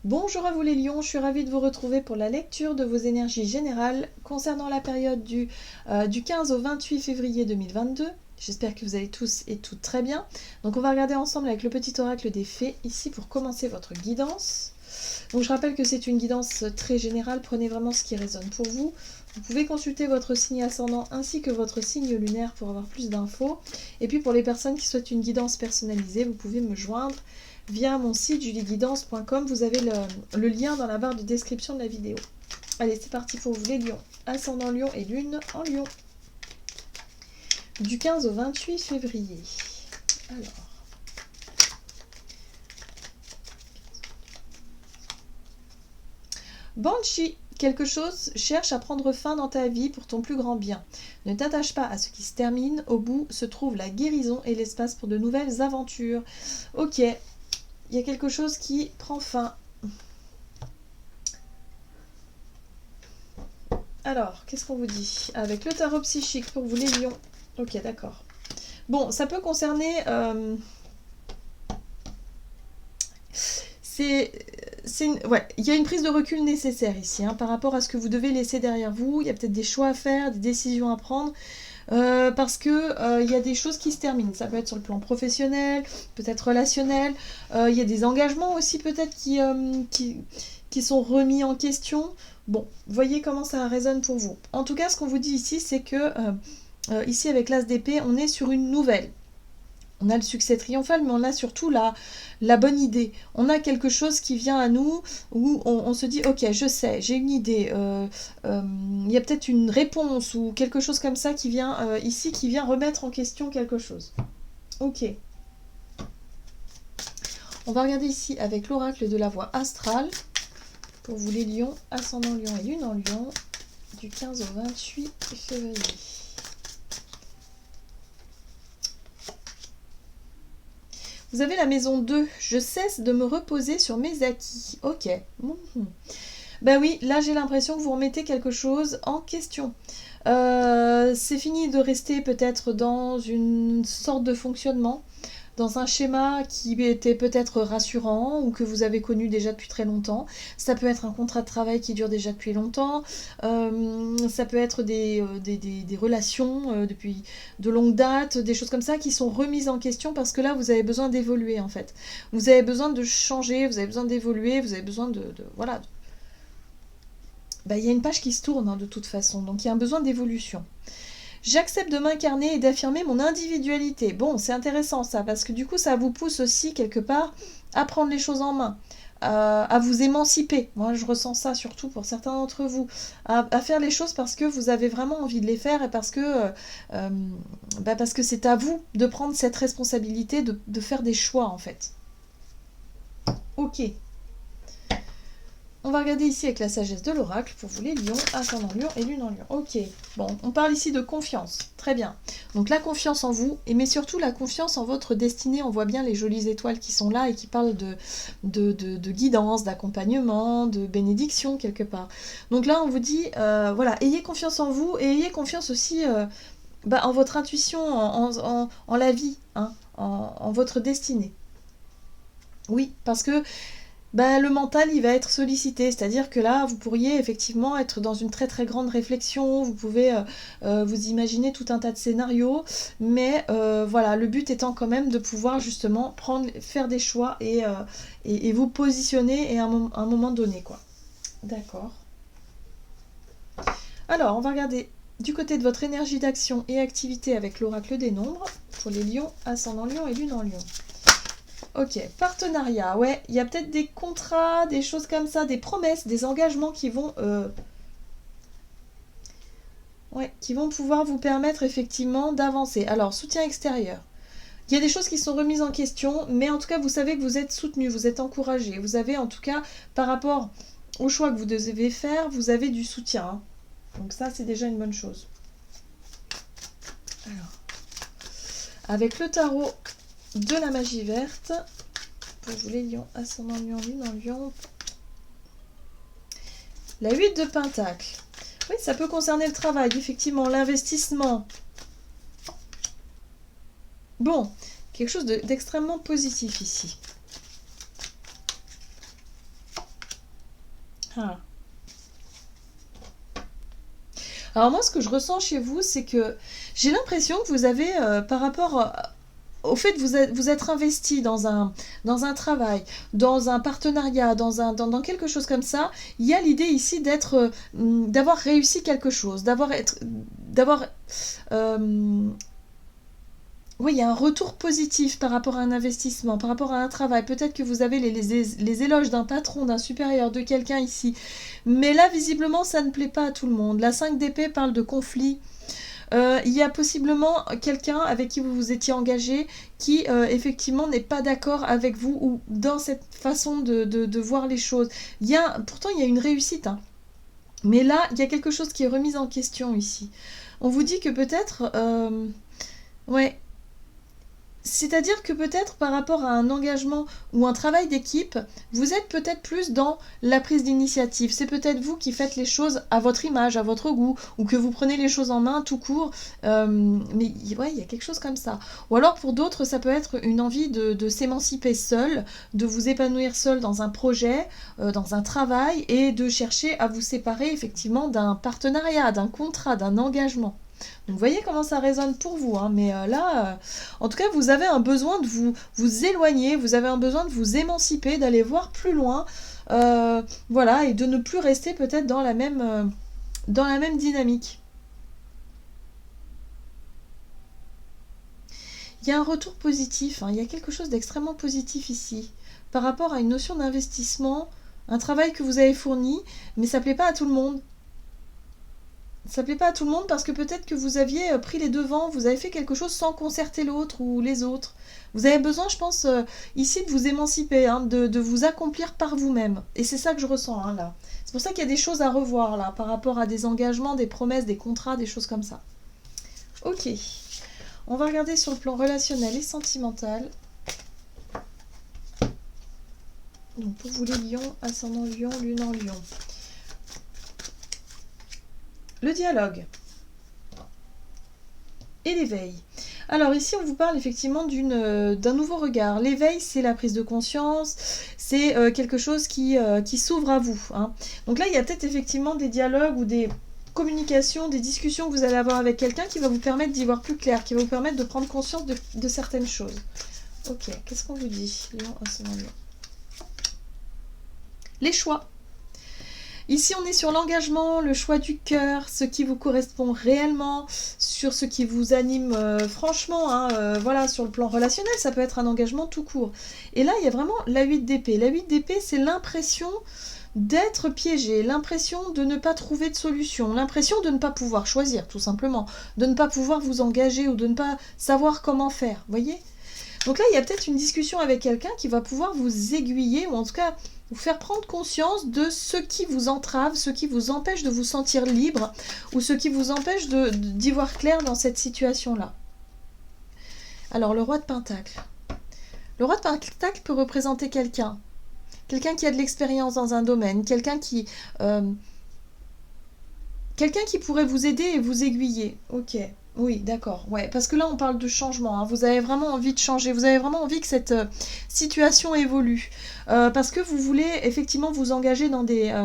Bonjour à vous les lions, je suis ravie de vous retrouver pour la lecture de vos énergies générales concernant la période du 15 au 28 février 2022. J'espère que vous allez tous et toutes très bien. Donc on va regarder ensemble avec le petit oracle des fées ici pour commencer votre guidance. Donc je rappelle que c'est une guidance très générale, prenez vraiment ce qui résonne pour vous. Vous pouvez consulter votre signe ascendant ainsi que votre signe lunaire pour avoir plus d'infos. Et puis pour les personnes qui souhaitent une guidance personnalisée, vous pouvez me joindre via mon site julieguidance.com. Vous avez le lien dans la barre de description de la vidéo. Allez, c'est parti pour vous les lions. Ascendant lion et lune en lion. Du 15 au 28 février. Alors. Banshee, quelque chose cherche à prendre fin dans ta vie pour ton plus grand bien. Ne t'attache pas à ce qui se termine. Au bout se trouve la guérison et l'espace pour de nouvelles aventures. Ok. Il y a quelque chose qui prend fin. Alors, qu'est-ce qu'on vous dit? Avec le tarot psychique pour vous les lions. Ok, d'accord. Bon, ça peut concerner... Ouais, il y a une prise de recul nécessaire ici, par rapport à ce que vous devez laisser derrière vous. Il y a peut-être des choix à faire, des décisions à prendre. Parce que il y a des choses qui se terminent. Ça peut être sur le plan professionnel, peut-être relationnel. Il y a des engagements aussi peut-être qui sont remis en question. Bon, voyez comment ça résonne pour vous. En tout cas, ce qu'on vous dit ici, c'est que ici avec l'As d'épée, on est sur une nouvelle. On a le succès triomphal, mais on a surtout la bonne idée. On a quelque chose qui vient à nous où on se dit « Ok, je sais, j'ai une idée. Il y a peut-être une réponse ou quelque chose comme ça qui vient ici, qui vient remettre en question quelque chose. » Ok. On va regarder ici avec l'oracle de la voie astrale. Pour vous les lions, ascendant lion et lune en lion, du 15 au 28 février. Vous avez la maison 2. Je cesse de me reposer sur mes acquis. Ok. Ben oui, là j'ai l'impression que vous remettez quelque chose en question. C'est fini de rester peut-être dans une sorte de fonctionnement, dans un schéma qui était peut-être rassurant ou que vous avez connu déjà depuis très longtemps. Ça peut être un contrat de travail qui dure déjà depuis longtemps. Ça peut être des relations depuis de longue date, des choses comme ça qui sont remises en question parce que là, vous avez besoin d'évoluer en fait. Vous avez besoin de changer, vous avez besoin d'évoluer, vous avez besoin voilà. Il y a une page qui se tourne de toute façon, donc il y a un besoin d'évolution. J'accepte de m'incarner et d'affirmer mon individualité. Bon, c'est intéressant ça, parce que du coup, ça vous pousse aussi, quelque part, à prendre les choses en main, à vous émanciper. Moi, je ressens ça surtout pour certains d'entre vous. À faire les choses parce que vous avez vraiment envie de les faire et parce que c'est à vous de prendre cette responsabilité de faire des choix, en fait. Ok. On va regarder ici avec la sagesse de l'oracle pour vous les lions, ascendant lion et lune en lion. Ok, bon, on parle ici de confiance. Très bien. Donc la confiance en vous, mais surtout la confiance en votre destinée. On voit bien les jolies étoiles qui sont là et qui parlent de guidance, d'accompagnement, de bénédiction quelque part. Donc là, on vous dit, voilà, ayez confiance en vous et ayez confiance aussi en votre intuition, en la vie, en votre destinée. Oui, parce que le mental, il va être sollicité, c'est-à-dire que là, vous pourriez effectivement être dans une très très grande réflexion, vous pouvez vous imaginer tout un tas de scénarios, mais voilà, le but étant quand même de pouvoir justement faire des choix et vous positionner à un moment donné, quoi. D'accord. Alors, on va regarder du côté de votre énergie d'action et activité avec l'oracle des nombres, pour les lions, ascendant lion et lune en lion. Ok, partenariat, ouais, il y a peut-être des contrats, des choses comme ça, des promesses, des engagements qui vont pouvoir vous permettre effectivement d'avancer. Alors, soutien extérieur. Il y a des choses qui sont remises en question, mais en tout cas, vous savez que vous êtes soutenu, vous êtes encouragé. Vous avez en tout cas, par rapport au choix que vous devez faire, vous avez du soutien. Donc ça, c'est déjà une bonne chose. Alors, avec le tarot de la magie verte, pour vous les lions, ascendant lion, lune en lion. La 8 de Pentacle. Oui, ça peut concerner le travail, effectivement, l'investissement. Bon, quelque chose d'extrêmement positif ici. Ah. Alors moi, ce que je ressens chez vous, c'est que j'ai l'impression que vous avez, par rapport au fait de vous être investi dans un travail, dans un partenariat, dans quelque chose comme ça, il y a l'idée ici d'avoir réussi quelque chose, d'avoir euh, oui, il y a un retour positif par rapport à un investissement, par rapport à un travail. Peut-être que vous avez les éloges d'un patron, d'un supérieur, de quelqu'un ici. Mais là, visiblement, ça ne plaît pas à tout le monde. La 5 d'épée parle de conflit. Il y a possiblement quelqu'un avec qui vous vous étiez engagé qui, effectivement, n'est pas d'accord avec vous ou dans cette façon de voir les choses. Pourtant, il y a une réussite, hein. Mais là, il y a quelque chose qui est remis en question ici. On vous dit que peut-être... ouais, c'est-à-dire que peut-être par rapport à un engagement ou un travail d'équipe, vous êtes peut-être plus dans la prise d'initiative. C'est peut-être vous qui faites les choses à votre image, à votre goût, ou que vous prenez les choses en main tout court. Mais ouais, il y a quelque chose comme ça. Ou alors pour d'autres, ça peut être une envie de s'émanciper seul, de vous épanouir seul dans un projet, dans un travail, et de chercher à vous séparer effectivement d'un partenariat, d'un contrat, d'un engagement. Donc vous voyez comment ça résonne pour vous, hein, mais en tout cas, vous avez un besoin de vous éloigner, vous avez un besoin de vous émanciper, d'aller voir plus loin, voilà, et de ne plus rester peut-être dans la même dynamique. Il y a un retour positif, hein, il y a quelque chose d'extrêmement positif ici, par rapport à une notion d'investissement, un travail que vous avez fourni, mais ça ne plaît pas à tout le monde. Ça plaît pas à tout le monde parce que peut-être que vous aviez pris les devants, vous avez fait quelque chose sans concerter l'autre ou les autres. Vous avez besoin, je pense, ici de vous émanciper, hein, de vous accomplir par vous-même. Et c'est ça que je ressens, hein, là. C'est pour ça qu'il y a des choses à revoir là, par rapport à des engagements, des promesses, des contrats, des choses comme ça. Ok, on va regarder sur le plan relationnel et sentimental. Donc pour vous les lions, ascendant lion, lune en lion. Le dialogue et l'éveil. Alors ici, on vous parle effectivement d'un nouveau regard. L'éveil, c'est la prise de conscience, c'est quelque chose qui s'ouvre à vous, hein. Donc là, il y a peut-être effectivement des dialogues ou des communications, des discussions que vous allez avoir avec quelqu'un qui va vous permettre d'y voir plus clair, qui va vous permettre de prendre conscience de certaines choses. Ok, qu'est-ce qu'on vous dit? Lion, ascendant lion. Les choix. Ici, on est sur l'engagement, le choix du cœur, ce qui vous correspond réellement, sur ce qui vous anime franchement, hein, voilà, sur le plan relationnel, ça peut être un engagement tout court. Et là, il y a vraiment la 8 d'épée. La 8 d'épée, c'est l'impression d'être piégé, l'impression de ne pas trouver de solution, l'impression de ne pas pouvoir choisir, tout simplement, de ne pas pouvoir vous engager ou de ne pas savoir comment faire, voyez? Donc là, il y a peut-être une discussion avec quelqu'un qui va pouvoir vous aiguiller, ou en tout cas vous faire prendre conscience de ce qui vous entrave, ce qui vous empêche de vous sentir libre, ou ce qui vous empêche d'y voir clair dans cette situation-là. Alors, le roi de Pentacle. Le roi de Pentacle peut représenter quelqu'un. Quelqu'un qui a de l'expérience dans un domaine, quelqu'un qui pourrait vous aider et vous aiguiller. Ok. Oui, d'accord. Ouais, parce que là, on parle de changement, hein. Vous avez vraiment envie de changer. Vous avez vraiment envie que cette situation évolue. Parce que vous voulez effectivement vous engager dans des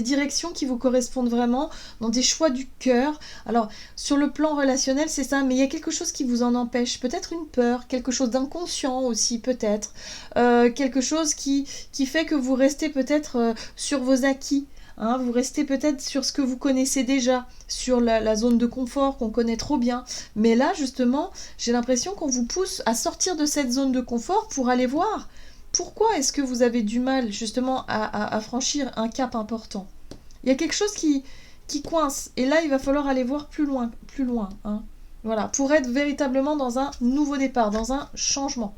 directions qui vous correspondent vraiment, dans des choix du cœur. Alors, sur le plan relationnel, c'est ça, mais il y a quelque chose qui vous en empêche. Peut-être une peur, quelque chose d'inconscient aussi, peut-être. Quelque chose qui fait que vous restez peut-être sur vos acquis. Hein, vous restez peut-être sur ce que vous connaissez déjà, sur la zone de confort qu'on connaît trop bien. Mais là, justement, j'ai l'impression qu'on vous pousse à sortir de cette zone de confort pour aller voir pourquoi est-ce que vous avez du mal, justement, à franchir un cap important. Il y a quelque chose qui coince. Et là, il va falloir aller voir plus loin. Hein. Voilà, pour être véritablement dans un nouveau départ, dans un changement.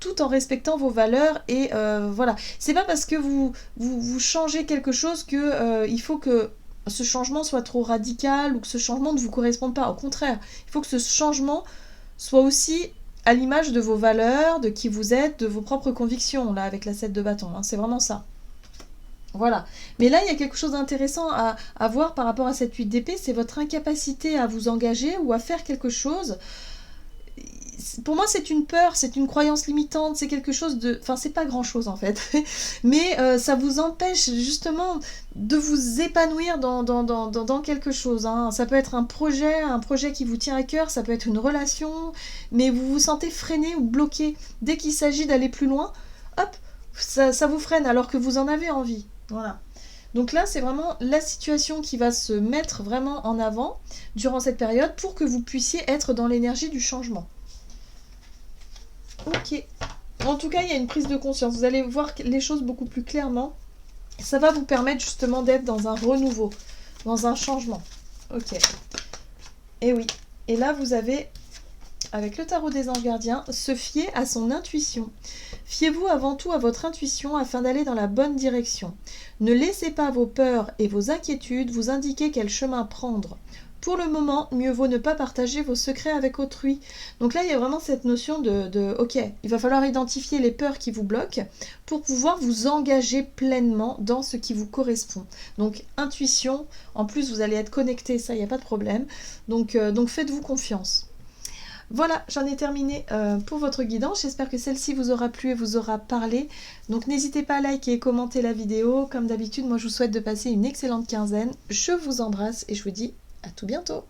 Tout en respectant vos valeurs et voilà. C'est pas parce que vous changez quelque chose que il faut que ce changement soit trop radical ou que ce changement ne vous corresponde pas. Au contraire, il faut que ce changement soit aussi à l'image de vos valeurs, de qui vous êtes, de vos propres convictions, là, avec la 7 de bâton. Hein. C'est vraiment ça. Voilà. Mais là, il y a quelque chose d'intéressant à voir par rapport à cette 8 d'épée, c'est votre incapacité à vous engager ou à faire quelque chose. pour moi c'est une peur, c'est une croyance limitante, c'est quelque chose de... Enfin c'est pas grand chose en fait, mais ça vous empêche justement de vous épanouir dans quelque chose, hein. Ça peut être un projet qui vous tient à cœur, ça peut être une relation, mais vous vous sentez freiné ou bloqué. Dès qu'il s'agit d'aller plus loin, hop, ça vous freine alors que vous en avez envie. Voilà. Donc là, c'est vraiment la situation qui va se mettre vraiment en avant durant cette période pour que vous puissiez être dans l'énergie du changement. Ok. En tout cas, il y a une prise de conscience. Vous allez voir les choses beaucoup plus clairement. Ça va vous permettre justement d'être dans un renouveau, dans un changement. Ok. Et oui. Et là, vous avez, avec le tarot des anges gardiens, se fier à son intuition. Fiez-vous avant tout à votre intuition afin d'aller dans la bonne direction. Ne laissez pas vos peurs et vos inquiétudes vous indiquer quel chemin prendre. Pour le moment, mieux vaut ne pas partager vos secrets avec autrui. Donc là, il y a vraiment cette notion ok, il va falloir identifier les peurs qui vous bloquent pour pouvoir vous engager pleinement dans ce qui vous correspond. Donc intuition, en plus vous allez être connecté, ça, il n'y a pas de problème. Donc faites-vous confiance. Voilà, j'en ai terminé pour votre guidance. J'espère que celle-ci vous aura plu et vous aura parlé. Donc n'hésitez pas à liker et commenter la vidéo. Comme d'habitude, moi je vous souhaite de passer une excellente quinzaine. Je vous embrasse et je vous dis à tout bientôt.